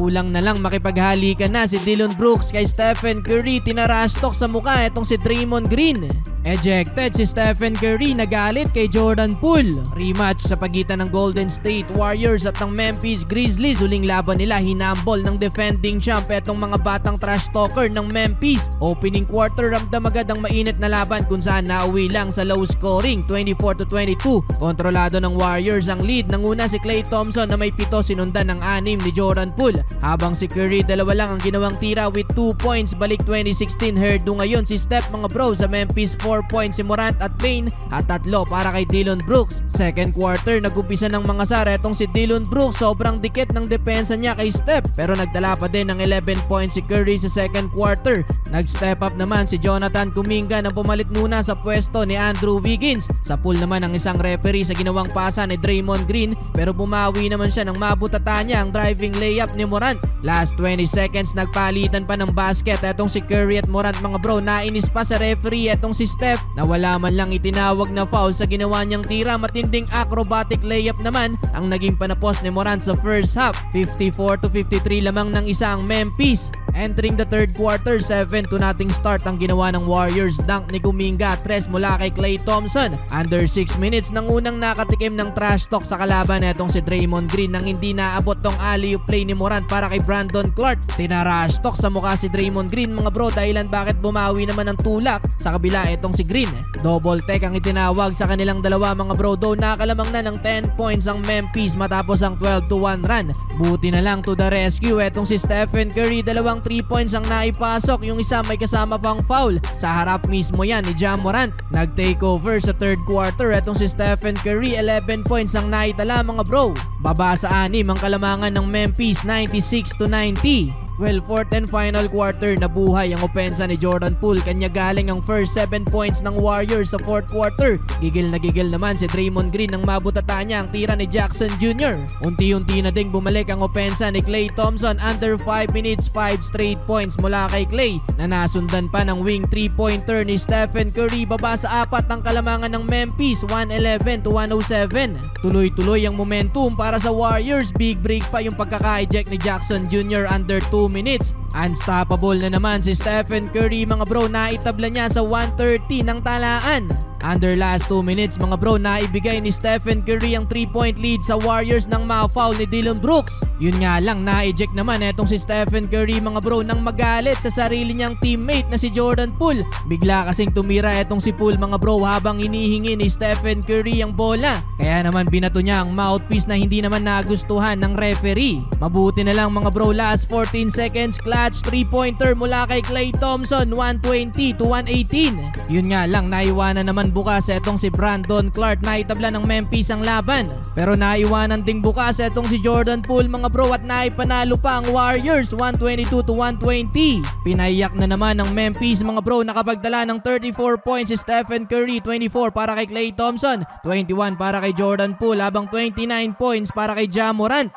Kulang na lang makipaghalikan na si Dillon Brooks kay Stephen Curry, tinarastok sa mukha itong si Draymond Green. Ejected si Stephen Curry, nagalit kay Jordan Poole. Rematch sa pagitan ng Golden State Warriors at ng Memphis Grizzlies. Huling laban nila, hinambol ng defending champ etong mga batang trash talker ng Memphis. Opening quarter, ramdam agad ang mainit na laban kung saan nauwi lang sa low scoring 24-22. Kontrolado ng Warriors ang lead. Nanguna si Klay Thompson na may 7, sinundan ng 6 ni Jordan Poole. Habang si Curry 2 lang ang ginawang tira with 2 points. Balik 2016 hairdo ngayon si Steph mga bro. Sa Memphis 4 points si Morant at Payne at 3 para kay Dillon Brooks. Second quarter, nag-umpisa ng mga sara etong si Dillon Brooks. Sobrang dikit ng depensa niya kay Steph pero nagdala pa din ng 11 points si Curry sa second quarter. Nag-step up naman si Jonathan Kuminga nang pumalit muna sa pwesto ni Andrew Wiggins. Sa pool naman ang isang referee sa ginawang pasa ni Draymond Green pero bumawi naman siya nang mabutata niya ang driving layup ni Morant. Last 20 seconds, nagpalitan pa ng basket etong si Curry at Morant mga bro. Nainis pa sa referee etong si Steph na wala man lang itinawag na foul sa ginawa niyang tira. Matinding acrobatic layup naman ang naging panapos ni Morant sa first half. 54-53 lamang ng isang Memphis. Entering the third quarter, 7-0 start ang ginawa ng Warriors. Dunk ni Kuminga, 3 mula kay Klay Thompson. Under 6 minutes nang unang nakatikim ng trash talk sa kalaban etong si Draymond Green nang hindi naabot tong alley-oop play ni Morant para kay Brandon Clark. Tinarash talk sa mukha si Draymond Green mga bro, dahilan bakit bumawi naman ng tulak sa kabila etong si Green. Double tech ang itinawag sa kanilang dalawa mga bro, though nakalamang na ng 10 points ang Memphis matapos ang 12-1 run. Buti na lang to the rescue etong si Stephen Curry, 2 3 points ang naipasok, yung isa may kasama pang foul. Sa harap mismo yan ni Ja Morant. Nag-take over sa third quarter etong si Stephen Curry, 11 points ang naitala mga bro. Baba sa 6 ang kalamangan ng Memphis, 96-90. Well, fourth and final quarter, nabuhay ang opensa ni Jordan Poole. Kanya galing ang first 7 points ng Warriors sa fourth quarter. Gigil na gigil naman si Draymond Green nang mabutata niya ang tira ni Jackson Jr. Unti-unti na ding bumalik ang opensa ni Klay Thompson. Under 5 minutes, 5 straight points mula kay Klay na nasundan pa ng wing 3-pointer ni Stephen Curry. Baba sa 4 ang kalamangan ng Memphis, 111-107. Tuloy-tuloy ang momentum para sa Warriors. Big break pa yung pagkaka-eject ni Jackson Jr. under 2 minutes. Unstoppable na naman si Stephen Curry mga bro, naitabla niya sa 130 ng talaan. Under last 2 minutes mga bro, naibigay ni Stephen Curry ang 3-point lead sa Warriors nang ma-foul ni Dillon Brooks. Yun nga lang, na-eject naman etong si Stephen Curry mga bro nang magalit sa sarili niyang teammate na si Jordan Poole. Bigla kasing tumira etong si Poole mga bro habang hinihingi ni Stephen Curry ang bola. Kaya naman binato niya ang mouthpiece na hindi naman nagustuhan ng referee. Mabuti na lang mga bro, last 14 seconds, clutch 3-pointer mula kay Klay Thompson, 120-118. Yun nga lang, naiwanan naman bukas etong si Brandon Clark. Naitabla ng Memphis ang laban pero naiwanan ding bukas etong si Jordan Poole mga bro at naipanalo pa ang Warriors 122-120. Pinaiyak na naman ng Memphis mga bro, nakapagdala ng 34 points si Stephen Curry, 24 para kay Klay Thompson, 21 para kay Jordan Poole habang 29 points para kay Ja Morant.